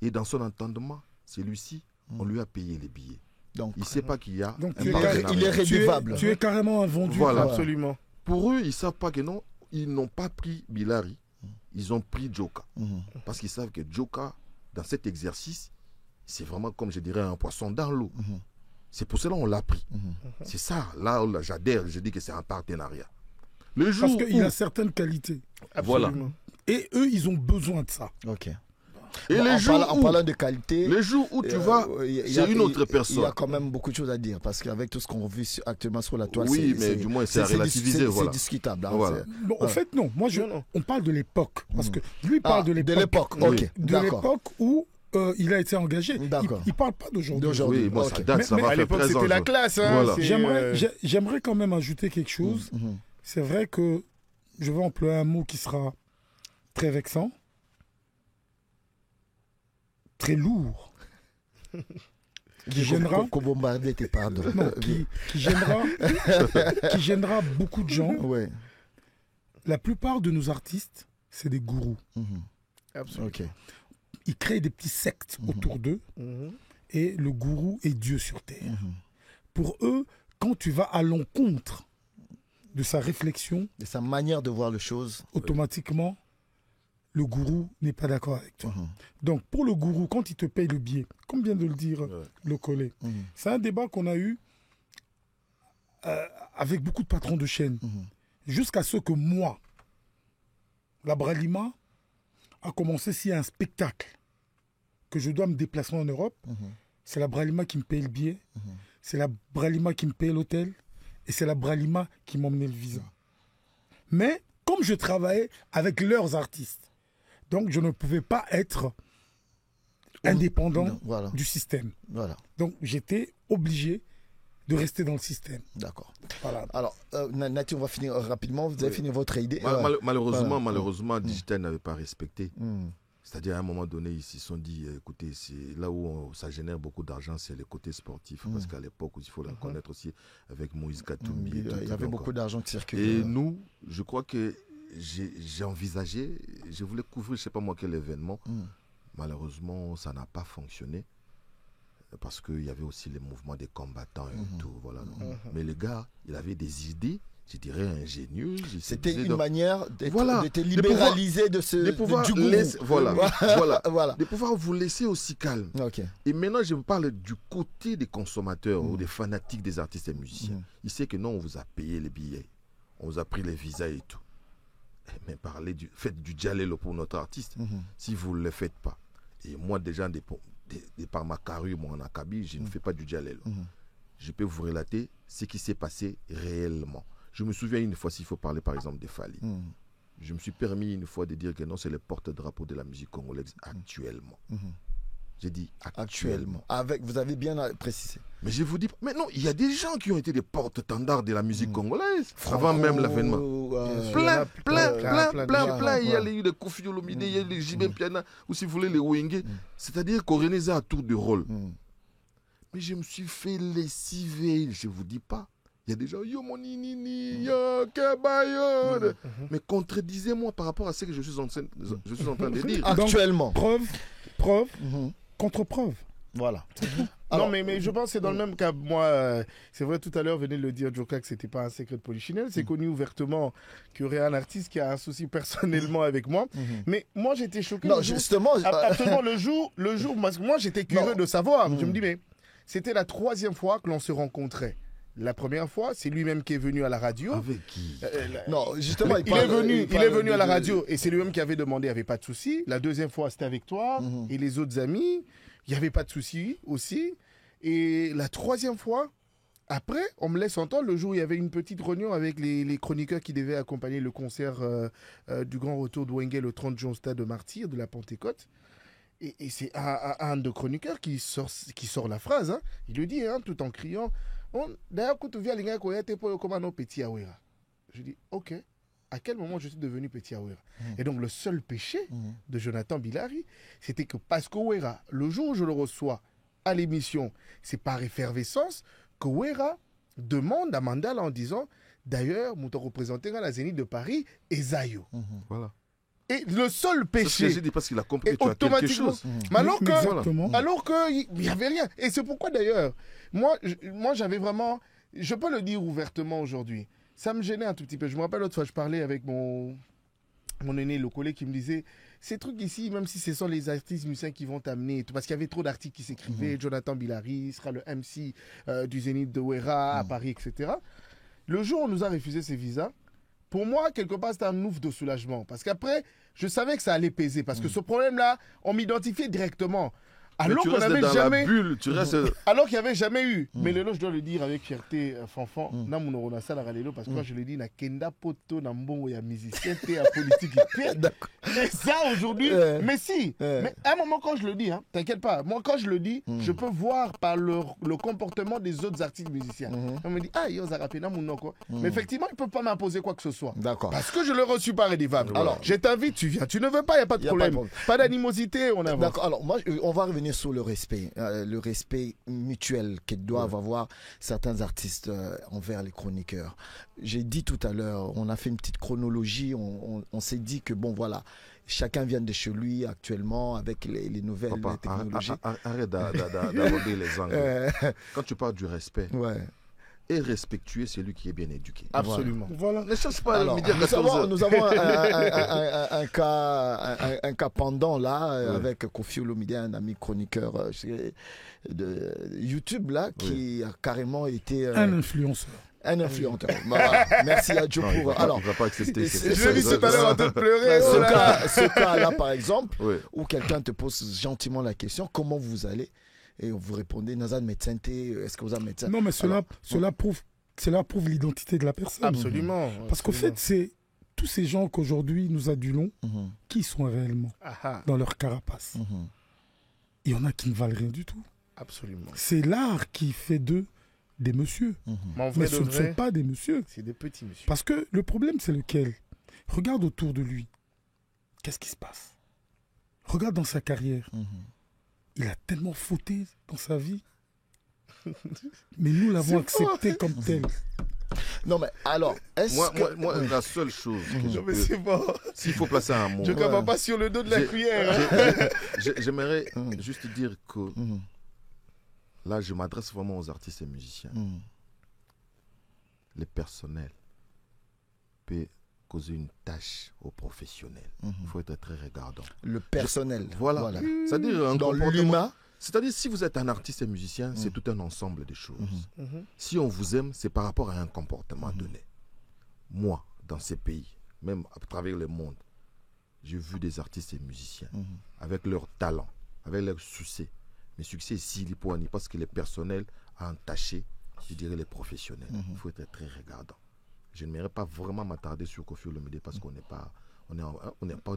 Et dans son entendement, celui-ci, on lui a payé les billets. Donc, il ne sait pas qu'il y a il est rédevable. Tu es carrément un vendu. Voilà. Absolument. Pour eux, ils ne savent pas que non, ils n'ont pas pris Bilari, ils ont pris Joka. Parce qu'ils savent que Joka, dans cet exercice, c'est vraiment, comme je dirais, un poisson dans l'eau. C'est pour cela qu'on l'a pris. C'est ça, là, j'adhère, je dis que c'est un partenariat. Le jour parce qu'il a certaines qualités. Voilà. Et eux, ils ont besoin de ça. Ok. Et bon, en parlant de qualité, les jours où tu vas, c'est une autre personne. Il y a quand même beaucoup de choses à dire parce qu'avec tout ce qu'on vit actuellement sur la toile, oui, mais du moins c'est à relativiser. C'est discutable. Hein, voilà. Bon, en fait, non. Moi, on parle de l'époque parce que lui parle de l'époque. De l'époque, ok. De l'époque où il a été engagé. Il ne parle pas d'aujourd'hui. Oui, bon, ça date, ça va à l'époque, c'était la classe. Hein, voilà. J'aimerais quand même ajouter quelque chose. C'est vrai que je vais employer un mot qui sera très vexant. Très lourd, qui gênera, non, qui gênera beaucoup de gens. Ouais. La plupart de nos artistes, c'est des gourous. Absolument. Okay. Ils créent des petits sectes autour d'eux et le gourou est Dieu sur terre. Pour eux, quand tu vas à l'encontre de sa réflexion, de sa manière de voir les choses, automatiquement, le gourou n'est pas d'accord avec toi. Donc, pour le gourou, quand il te paye le billet, comme vient de le dire le collègue, c'est un débat qu'on a eu avec beaucoup de patrons de chaînes, jusqu'à ce que moi, la Bralima a commencé, s'il y a un spectacle que je dois me déplacer en Europe, c'est la Bralima qui me paye le billet, c'est la Bralima qui me paye l'hôtel, et c'est la Bralima qui m'emmenait le visa. Mais comme je travaillais avec leurs artistes, donc je ne pouvais pas être indépendant du système. Donc j'étais obligé de rester dans le système. D'accord. Voilà. Alors, Nati, on va finir rapidement. Vous avez fini votre idée. Malheureusement, Digital n'avait pas respecté. C'est-à-dire, à un moment donné, ils se sont dit, écoutez, c'est là où ça génère beaucoup d'argent, c'est le côté sportif. Parce qu'à l'époque, il faut la connaître aussi, avec Moïse Katoumi. Il y avait beaucoup d'argent qui circulait. Et nous, je crois que j'ai envisagé, je voulais couvrir, je ne sais pas moi, quel événement. Malheureusement, ça n'a pas fonctionné. Parce qu'il y avait aussi les mouvements des combattants et tout. Voilà. Mais le gars, il avait des idées, je dirais, ingénieuses. C'était une manière de libéraliser du gourou. Voilà. De pouvoir vous laisser aussi calme. Et maintenant, je me parle du côté des consommateurs ou des fanatiques des artistes et musiciens. Il sait que non, on vous a payé les billets. On vous a pris les visas et tout. Mais faites du djalelo pour notre artiste. Si vous ne le faites pas. Et moi, déjà, par ma carrure, moi en Akabi, je ne fais pas du djalelo. Je peux vous relater ce qui s'est passé réellement. Je me souviens une fois, s'il faut parler par exemple de Fali. Je me suis permis une fois de dire que non, c'est le porte-drapeau de la musique congolaise actuellement. J'ai dit actuellement. Vous avez bien précisé. Mais je vous dis, mais non, il y a des gens qui ont été des porte-étendards de la musique congolaise avant même l'avènement. Plein. Il y a eu les Kofi Olomide, il y a les Jibem Piana, ou si vous voulez les Wenge. C'est-à-dire qu'Oreneza a tour de rôle. Mais je me suis fait lessiver, je ne vous dis pas. Il y a des gens, yo mon nini, yo kebayo. Mais contredisez-moi par rapport à ce que je suis en train de dire. Actuellement. Donc, preuve, contre-preuve. Voilà. Non, mais je pense que c'est dans le même cas. Moi, c'est vrai, tout à l'heure, venez de le dire, Joka, que ce n'était pas un secret de Polichinelle. C'est connu ouvertement qu'il y aurait un artiste qui a un souci personnellement avec moi. Mais moi, j'étais choqué. Non, justement. Absolument, le jour, parce que moi, j'étais curieux de savoir. Je me dis, mais c'était la 3e fois que l'on se rencontrait. La première fois, c'est lui-même qui est venu à la radio. Avec qui Non, justement, il est venu à la radio et c'est lui-même qui avait demandé, il n'y avait pas de souci. La 2e fois, c'était avec toi et les autres amis. Il n'y avait pas de souci aussi. Et la 3e fois, après, on me laisse entendre le jour où il y avait une petite réunion avec les chroniqueurs qui devaient accompagner le concert du grand retour de Wenge le 30 juin au stade de Martyrs de la Pentecôte. Et c'est un de chroniqueurs qui sort la phrase. Il le dit tout en criant. D'ailleurs, quand tu viens à Petit Awera. Je dis, ok, à quel moment je suis devenu Petit Awera? Et donc, le seul péché de Jonathan Bilari, c'était que parce qu'Owera, le jour où je le reçois à l'émission, c'est par effervescence qu'Owera demande à Mandala en disant, d'ailleurs, mon représentant à la Zénith de Paris est Zayo. Voilà. Et le seul péché. C'est ce que j'ai dit parce qu'il a compris que tu as quelque chose. Alors qu'il n'y avait rien. Et c'est pourquoi d'ailleurs, moi j'avais vraiment. Je peux le dire ouvertement aujourd'hui. Ça me gênait un tout petit peu. Je me rappelle l'autre fois, je parlais avec mon aîné, le collègue, qui me disait ces trucs ici, même si ce sont les artistes musiciens qui vont t'amener, parce qu'il y avait trop d'articles qui s'écrivaient. Jonathan Bilari sera le MC du Zénith de Ouera à Paris, etc. Le jour où on nous a refusé ces visas, pour moi, quelque part, c'était un ouf de soulagement. Parce qu'après, je savais que ça allait peser. Parce que ce problème-là, on m'identifiait directement. Alors qu'on n'avait jamais. Alors qu'il n'y avait jamais eu. Mais le lot, je dois le dire avec fierté, Fanfan, parce que moi, je le dis, na kenda poto na mbongo ya musicien, à politique. Et ça, aujourd'hui, mais si. Mais à un moment, quand je le dis, t'inquiète pas, moi, quand je le dis, je peux voir par le comportement des autres artistes musiciens. On me dit, yo, Zarapena, mon nom, quoi. Mais effectivement, il ne peut pas m'imposer quoi que ce soit. D'accord. Parce que je le reçu par Redivable. Alors, je t'invite, tu viens. Tu ne veux pas, il n'y a pas de problème. Pas d'animosité, on avance. D'accord. Alors, moi, on va revenir revenir sur le respect mutuel que doivent avoir certains artistes envers les chroniqueurs. J'ai dit tout à l'heure, on a fait une petite chronologie, on s'est dit que bon voilà, chacun vient de chez lui actuellement avec les nouvelles technologies. Arrête d'aborder les angles. Quand tu parles du respect, et respectuer celui qui est bien éduqué. Absolument. Voilà. Ne cherche pas à midi à nous avons un cas pendant là avec Kofi Olomide, un ami chroniqueur de YouTube là, qui a carrément été un influenceur. Un influenceur. Voilà. Merci à Joe pour. Alors, on va pas accepter. Je l'ai vu tout à l'heure en train de pleurer. Ce cas-là, par exemple, où quelqu'un te pose gentiment la question, comment vous allez? Et vous répondez, Nazan médecin, est-ce que vous êtes médecin? Non, mais cela prouve l'identité de la personne. Absolument. Parce qu'au fait, c'est tous ces gens qu'aujourd'hui nous adulons, qui sont réellement dans leur carapace. Il y en a qui ne valent rien du tout. Absolument. C'est l'art qui fait d'eux des messieurs. Mais ce ne sont pas des messieurs. C'est des petits messieurs. Parce que le problème, c'est lequel? Regarde autour de lui. Qu'est-ce qui se passe? Regarde dans sa carrière. Il a tellement fauté dans sa vie. Mais nous l'avons accepté comme tel. Non, mais alors, moi, la seule chose que non, mais c'est bon. S'il faut placer un mot. Je ne capte pas sur le dos de la cuillère. J'aimerais juste dire que là, je m'adresse vraiment aux artistes et musiciens. Les personnels peuvent causer une tâche aux professionnels. Il faut être très regardant. Le personnel. Voilà. C'est-à-dire dans l'humain. C'est-à-dire, si vous êtes un artiste et musicien, c'est tout un ensemble de choses. Si on vous aime, c'est par rapport à un comportement donné. Moi, dans ces pays, même à travers le monde, j'ai vu des artistes et musiciens avec leur talent, avec leur succès. Mais succès ici, parce que les personnels ont entaché, je dirais, les professionnels. Il faut être très regardant. Je n'aimerais pas vraiment m'attarder sur Kofi Olomide parce qu'on n'est pas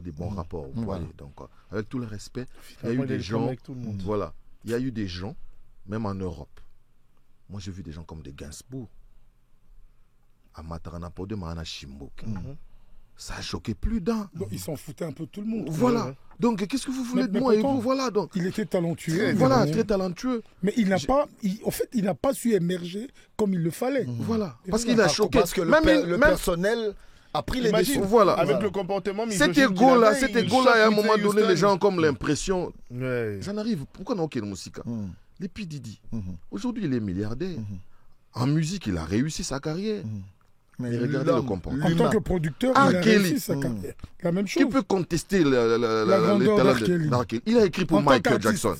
des bons rapports. Donc, avec tout le respect, il y a eu des gens. Voilà, il y a eu des gens, même en Europe. Moi, j'ai vu des gens comme des Gainsbourg, Amatarana Podé, Mahana Chimbok. Ça a choqué plus d'un. Ils s'en foutaient un peu de tout le monde. Voilà. Donc, qu'est-ce que vous voulez de moi et vous? Voilà. Donc, il était talentueux. Très talentueux. Mais il n'a pas, en fait, il n'a pas su émerger comme il le fallait. Voilà. Parce qu'il a choqué. Parce que le personnel a pris les décisions. Voilà. Avec le comportement cet égo-là, à un moment donné, les gens ont comme l'impression. Ça n'arrive. Pourquoi non, quelle musique? Les P. Diddy. Aujourd'hui, il est milliardaire. En musique, il a réussi sa carrière. Mais regardez le comportement. En tant que producteur, il a réussi sa carrière. La même chose. Qui peut contester les talents de Kelly? Il a écrit pour Michael Jackson.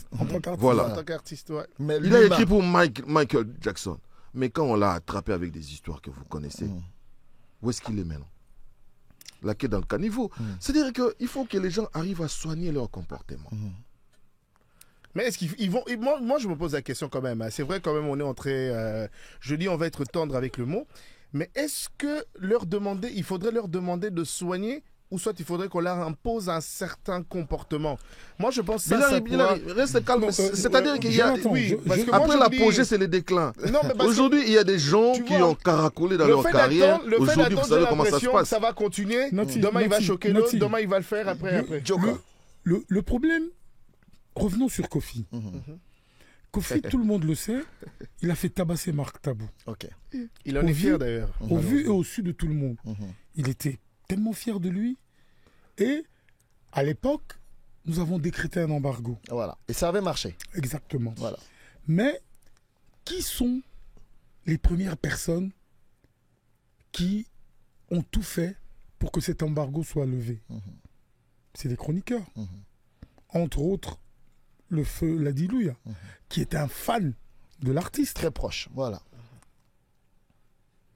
Voilà. En tant qu'artiste, il a écrit pour Michael Jackson. Mais quand on l'a attrapé avec des histoires que vous connaissez, où est-ce qu'il est maintenant? Là, qui est dans le caniveau. C'est-à-dire qu'il faut que les gens arrivent à soigner leur comportement. Mais est-ce qu'ils vont... Moi, je me pose la question quand même. C'est vrai, quand même, on est entré... je dis, on va être tendre avec le mot. Mais est-ce que il faudrait leur demander de soigner, ou soit il faudrait qu'on leur impose un certain comportement? Moi, je pense que reste calme. C'est-à-dire qu'il y a... Après l'apogée, c'est le déclin. Aujourd'hui, il y a des gens qui ont caracolé dans leur carrière. Aujourd'hui, vous savez comment ça se passe. Ça va continuer. Demain, il va choquer l'autre. Demain, il va le faire après. Le problème, revenons sur Kofi. Kofi, tout le monde le sait, il a fait tabasser Marc Tabou. Il en est fier d'ailleurs. Au vu et au su de tout le monde. Il était tellement fier de lui. Et à l'époque, nous avons décrété un embargo. Voilà. Et ça avait marché. Exactement. Voilà. Mais qui sont les premières personnes qui ont tout fait pour que cet embargo soit levé? C'est les chroniqueurs. Entre autres, le feu Ladilouia, qui était un fan de l'artiste. Très proche, voilà.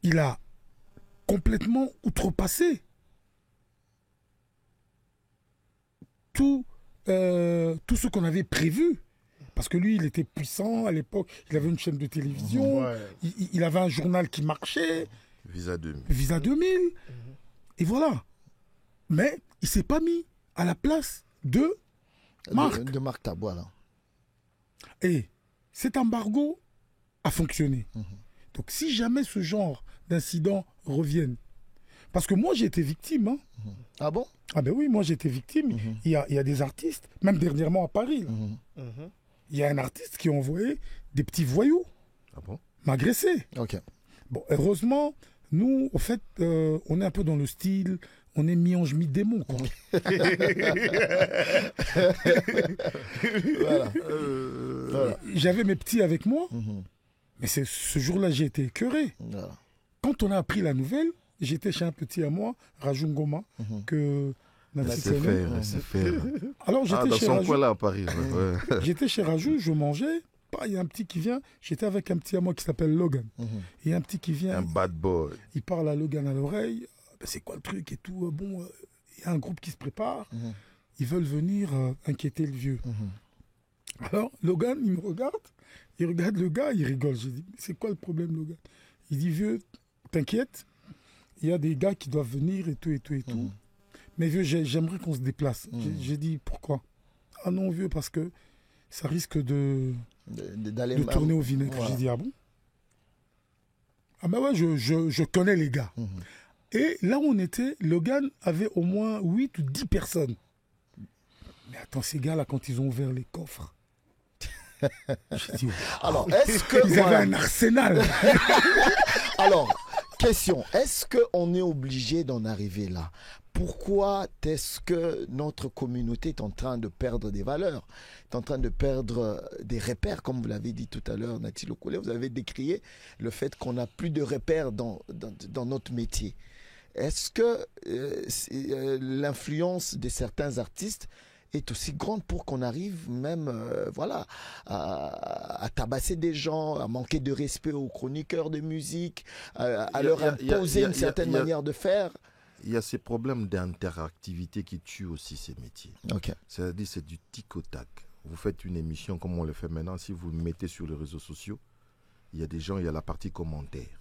Il a complètement outrepassé tout ce qu'on avait prévu. Parce que lui, il était puissant à l'époque. Il avait une chaîne de télévision. Il avait un journal qui marchait. Visa 2000. Visa 2000. Et voilà. Mais il ne s'est pas mis à la place de Marc. De Marc Tabou, voilà. Et cet embargo a fonctionné. Donc si jamais ce genre d'incidents reviennent, parce que moi j'ai été victime. Ah bon? Ah ben oui, moi j'ai été victime. Il y a des artistes, même dernièrement à Paris. il y a un artiste qui a envoyé des petits voyous m'agresser. Ok. Bon, heureusement, nous, au fait, on est un peu dans le style, on est mi-ange, mi-démon, quoi. Voilà. J'avais mes petits avec moi, mais ce jour-là, j'ai été écœuré. Voilà. Quand on a appris la nouvelle, j'étais chez un petit à moi, Rajou Ngoma, que Nancy connaît. C'est fait. Alors, j'étais chez dans son Rajou. coin là à Paris. Ouais. J'étais chez Rajou, je mangeais. Il y a un petit qui vient. J'étais avec un petit à moi qui s'appelle Logan. Il y a un petit qui vient. Un bad boy. Il parle à Logan à l'oreille. C'est quoi le truc et tout. Bon, il y a un groupe qui se prépare. Ils veulent venir inquiéter le vieux. Alors, Logan, il me regarde. Il regarde le gars, il rigole. J'ai dit, c'est quoi le problème, Logan? Il dit, vieux, t'inquiète. Il y a des gars qui doivent venir et tout, et tout, et tout. Mais vieux, j'aimerais qu'on se déplace. J'ai dit, pourquoi? Ah non, vieux, parce que ça risque de tourner au vinaigre. Voilà. J'ai dit, ah bon? Ah ben ouais, je connais les gars. Et là où on était, Logan avait au moins 8 ou 10 personnes. Mais attends, ces gars-là, quand ils ont ouvert les coffres, j'ai dit, alors, est-ce que... Ils avaient un arsenal. Alors, question, est-ce qu'on est obligé d'en arriver là? Pourquoi est-ce que notre communauté est en train de perdre des valeurs, est en train de perdre des repères, comme vous l'avez dit tout à l'heure, Nati Lokole, vous avez décrié le fait qu'on n'a plus de repères dans notre métier. Est-ce que l'influence de certains artistes est aussi grande pour qu'on arrive même à tabasser des gens, à manquer de respect aux chroniqueurs de musique, à leur imposer une certaine manière de faire? Il y a ces problèmes d'interactivité qui tuent aussi ces métiers. Okay. C'est-à-dire c'est du tic au tac. Vous faites une émission comme on le fait maintenant, si vous le mettez sur les réseaux sociaux, il y a des gens, il y a la partie commentaire.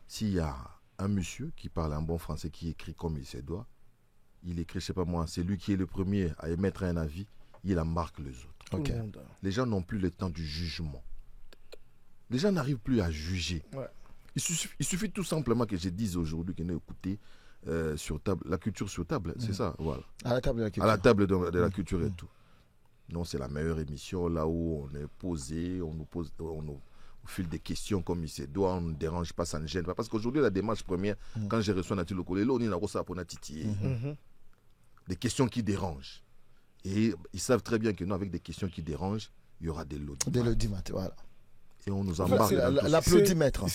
S'il y a un monsieur qui parle un bon français, qui écrit comme il se doit, il écrit, je sais pas moi, c'est lui qui est le premier à émettre un avis, il en marque les autres. Okay. Les gens n'ont plus le temps du jugement. Les gens n'arrivent plus à juger. Ouais. Il suffit tout simplement que je dise aujourd'hui qu'on a écouté sur table, la culture sur table, c'est ça, voilà. À la table de la culture. À la table de la culture et tout. Non, c'est la meilleure émission, là où on est posé, on nous file des questions comme il se doit, on ne dérange pas, ça ne gêne pas. Parce qu'aujourd'hui, la démarche première, quand j'ai reçu Nati Lokole, là, on est ça pour titiller. Des questions qui dérangent. Et ils savent très bien que nous, avec des questions qui dérangent, il y aura des l'audimat. Des l'audimat, voilà. Et on nous embarque. L'applaudimètre.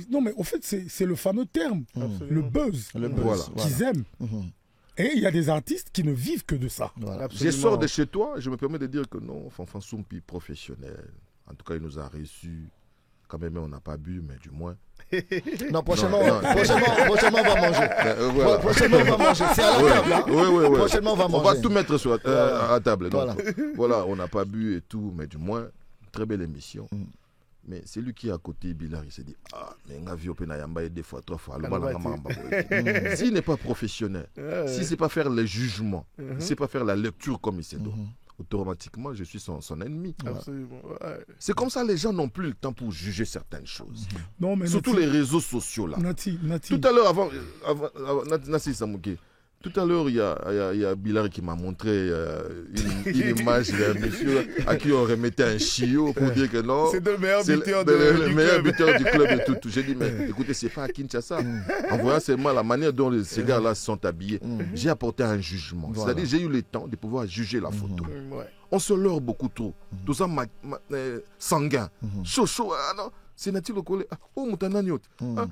Non, mais au fait, c'est le fameux terme, le buzz, voilà. qu'ils aiment. Et il y a des artistes qui ne vivent que de ça. Voilà. Je sors de chez toi, je me permets de dire que non, Fanfan Soumpi, professionnel. En tout cas, il nous a reçus. Quand même, on n'a pas bu, mais du moins. Non, prochainement, on va manger. Voilà. Prochainement, on va manger. C'est à la table. Hein? Oui. Prochainement, on va manger. On va tout mettre sur à la table. Voilà, on n'a pas bu et tout, mais du moins, très belle émission. Mais c'est lui qui est à côté, Bilal, il s'est dit, mais un avion Penayamba, deux fois, trois fois. S'il n'est pas professionnel, si ne sait pas faire les jugements, s'il ne sait pas faire la lecture comme il se doit, automatiquement, je suis son ennemi. Absolument. Ouais. C'est comme ça, les gens n'ont plus le temps pour juger certaines choses. Non, mais surtout les réseaux sociaux, là. Nati. Tout à l'heure, avant Nati Samouké, tout à l'heure, il y a Bilal qui m'a montré une image d'un monsieur à qui on remettait un chiot pour dire que non. C'est le meilleur buteur du club et tout. J'ai dit, mais écoutez, c'est pas à Kinshasa. En voyant seulement la manière dont ces gars-là sont habillés, j'ai apporté un jugement. Voilà. C'est-à-dire, j'ai eu le temps de pouvoir juger la photo. On se leurre beaucoup trop. Tout ça, sanguin. Chaud. Ah non. C'est Nati Lokole. Oh, Moutananyo. Voilà,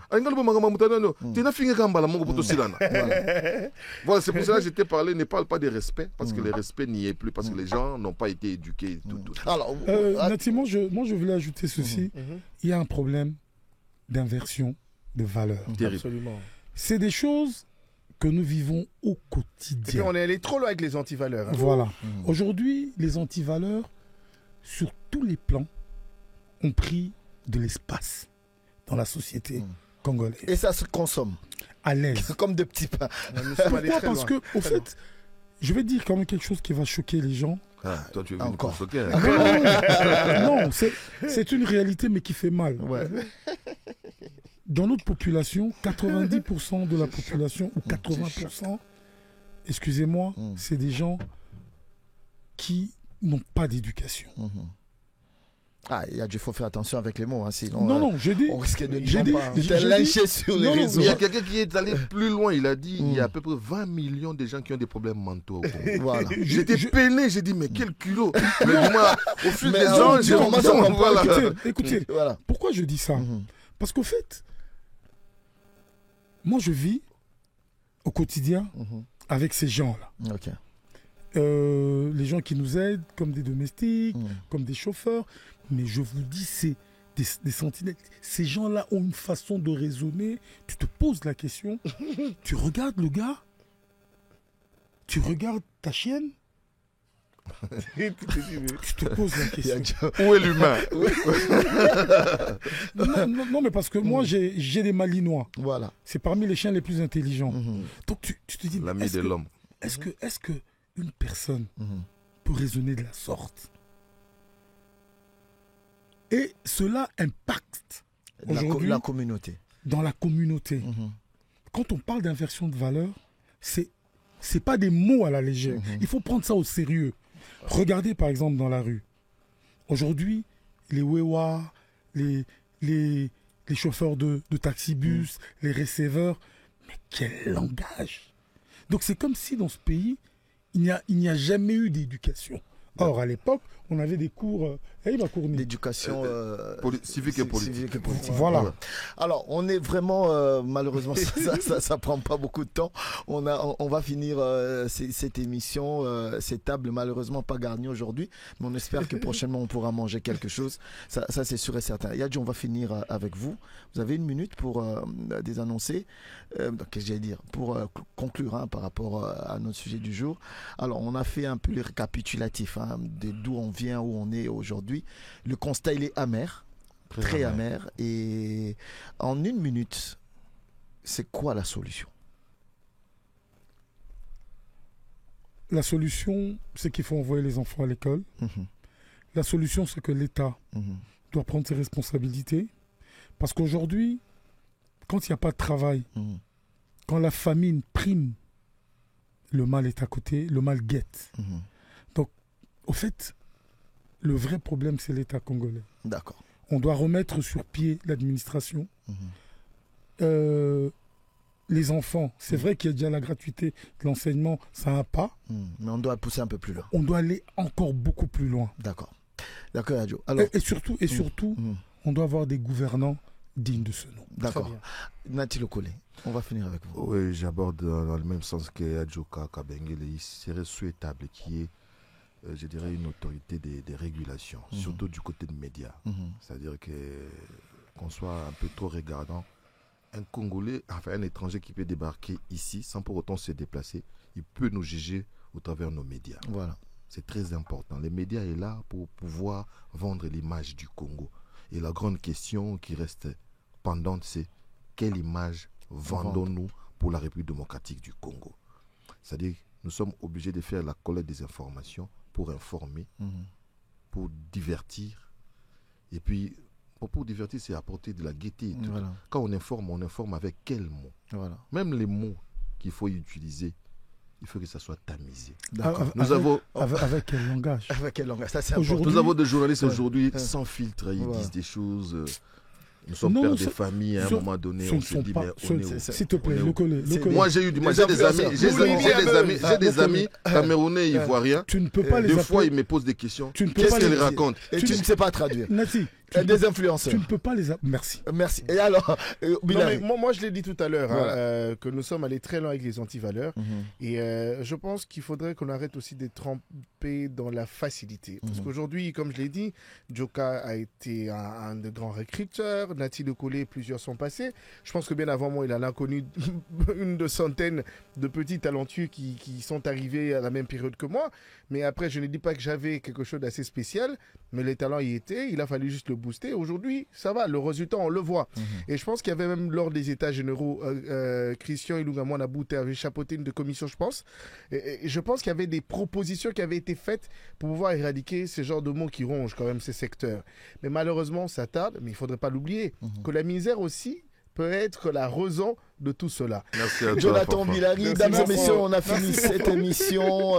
c'est pour cela que j'étais parlé. Ne parle pas de respect, parce que le respect n'y est plus, parce que les gens n'ont pas été éduqués. Tout. Alors, Nati, moi, je voulais ajouter ceci. Il y a un problème d'inversion de valeurs. Absolument. C'est des choses que nous vivons au quotidien. Et puis on est allé trop loin avec les antivaleurs. Hein. Voilà. Aujourd'hui, les antivaleurs, sur tous les plans, ont pris de l'espace dans la société congolaise. Et ça se consomme. À l'aise. Comme de petits pains. Pourquoi? Parce que, au fait, je vais dire quand même quelque chose qui va choquer les gens. Toi, tu es venu pour choquer. Non, c'est une réalité, mais qui fait mal. Ouais. Dans notre population, 90% de la population, ou 80%, excusez-moi, c'est des gens qui n'ont pas d'éducation. Ah, il faut faire attention avec les mots, hein, sinon non, j'ai dit. on risque de te lyncher sur les réseaux. Il y a quelqu'un qui est allé plus loin, il a dit il y a à peu près 20 millions de gens qui ont des problèmes mentaux au Congo. Voilà. J'étais peiné, j'ai dit mais quel culot. Mais du moins, au fil des non, ans, j'ai commencé à comprendre. Écoutez, Voilà. pourquoi je dis ça? Parce qu'au fait, moi je vis au quotidien avec ces gens-là. Ok. Les gens qui nous aident, comme des domestiques, comme des chauffeurs. Mais je vous dis, c'est des sentinelles. Ces gens-là ont une façon de raisonner. Tu te poses la question, tu regardes le gars, tu regardes ta chienne, tu te poses la question. Où est l'humain? non, mais parce que moi, j'ai des Malinois. Voilà. C'est parmi les chiens les plus intelligents. Donc tu te dis, l'ami de l'homme. Est-ce que une personne peut raisonner de la sorte? Et cela impacte aujourd'hui la communauté. Dans la communauté. Quand on parle d'inversion de valeur, c'est pas des mots à la légère. Il faut prendre ça au sérieux. Regardez par exemple dans la rue. Aujourd'hui, les Wewa, les chauffeurs de taxibus, les receveurs, mais quel langage! Donc c'est comme si dans ce pays, il n'y a jamais eu d'éducation. Or, à l'époque, on avait des cours d'éducation civique et politique. Voilà. Alors, on est vraiment, malheureusement, ça prend pas beaucoup de temps. On va finir cette émission, ces tables, malheureusement pas garnies aujourd'hui, mais on espère que prochainement on pourra manger quelque chose. Ça c'est sûr et certain. Yadji, on va finir avec vous. Vous avez 1 minute pour désannoncer, qu'est-ce que j'allais dire, pour conclure par rapport à notre sujet du jour. Alors, on a fait un peu le récapitulatif de d'où on vient, où on est aujourd'hui. Le constat, il est amer, très amer. Et en 1 minute, c'est quoi la solution? La solution, c'est qu'il faut envoyer les enfants à l'école. La solution, c'est que l'État doit prendre ses responsabilités. Parce qu'aujourd'hui, quand il n'y a pas de travail, quand la famine prime, le mal est à côté, le mal guette. Donc, au fait, le vrai problème, c'est l'État congolais. D'accord. On doit remettre sur pied l'administration. Les enfants, c'est vrai qu'il y a déjà la gratuité de l'enseignement, ça n'a pas. Mais on doit pousser un peu plus loin. On doit aller encore beaucoup plus loin. D'accord. D'accord, Yadjo. Alors, et surtout, on doit avoir des gouvernants dignes de ce nom. D'accord. Nati Lokole, on va finir avec vous. Oui, j'aborde dans le même sens que Yadjo Kabengele. Il serait souhaitable qu'il y ait, je dirais, une autorité des régulations, surtout du côté des médias. C'est-à-dire qu'on soit un peu trop regardant. Un Congolais, enfin un étranger qui peut débarquer ici sans pour autant se déplacer, il peut nous juger au travers de nos médias. Voilà. C'est très important. Les médias sont là pour pouvoir vendre l'image du Congo. Et la grande question qui reste pendante, c'est quelle image vendons-nous pour la République démocratique du Congo? C'est-à-dire nous sommes obligés de faire la collecte des informations pour informer, pour divertir. Et puis, pour divertir, c'est apporter de la gaieté. Voilà. Quand on informe avec quels mots? Voilà. Même les mots qu'il faut utiliser, il faut que ça soit tamisé. Avec quel langage? Avec quel langage? Ça, c'est important. Nous avons des journalistes aujourd'hui sans filtre. Ils disent des choses. Nous sommes pères de famille. À un moment donné, on se dit, mais on est où? S'il te plaît, le Moi, j'ai des amis camerounais, ivoiriens. Tu ne peux pas les appeler. Des fois, ils me posent des questions. Qu'est-ce qu'ils racontent? Et tu ne sais pas traduire. Nati, des influenceurs. Tu ne peux pas les appeler. Merci. Merci. Et alors, moi, je l'ai dit tout à l'heure, que nous sommes allés très loin avec les antivaleurs. Et je pense qu'il faudrait qu'on arrête aussi d'être trempé dans la facilité. Parce qu'aujourd'hui, comme je l'ai dit, Djoka a été un de grands recruteurs. Nati Lokole, plusieurs sont passés. Je pense que bien avant moi, il en a connu une centaine de petits talentueux qui sont arrivés à la même période que moi. Mais après, je ne dis pas que j'avais quelque chose d'assez spécial, mais les talents y étaient. Il a fallu juste le booster. Aujourd'hui, ça va. Le résultat, on le voit. Et je pense qu'il y avait même lors des états généraux, Christian Ilunga Bouté avait chapeauté une de commission, je pense. Et je pense qu'il y avait des propositions qui avaient été faites pour pouvoir éradiquer ce genre de mots qui rongent quand même ces secteurs. Mais malheureusement, ça tarde. Mais il ne faudrait pas l'oublier. Que la misère aussi peut être la raison de tout cela. Merci à toi, Jonathan Villari, mesdames et messieurs, on a fini cette émission,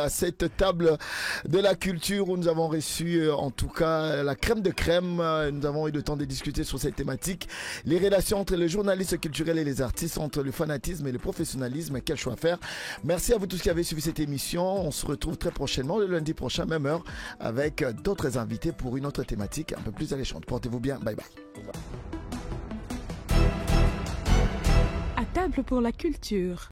cette table de la culture où nous avons reçu en tout cas la crème de crème. Nous avons eu le temps de discuter sur cette thématique. Les relations entre les journalistes culturels et les artistes, entre le fanatisme et le professionnalisme, quel choix faire. Merci à vous tous qui avez suivi cette émission. On se retrouve très prochainement, le lundi prochain, même heure, avec d'autres invités pour une autre thématique un peu plus alléchante. Portez-vous bien, bye bye. À table pour la culture.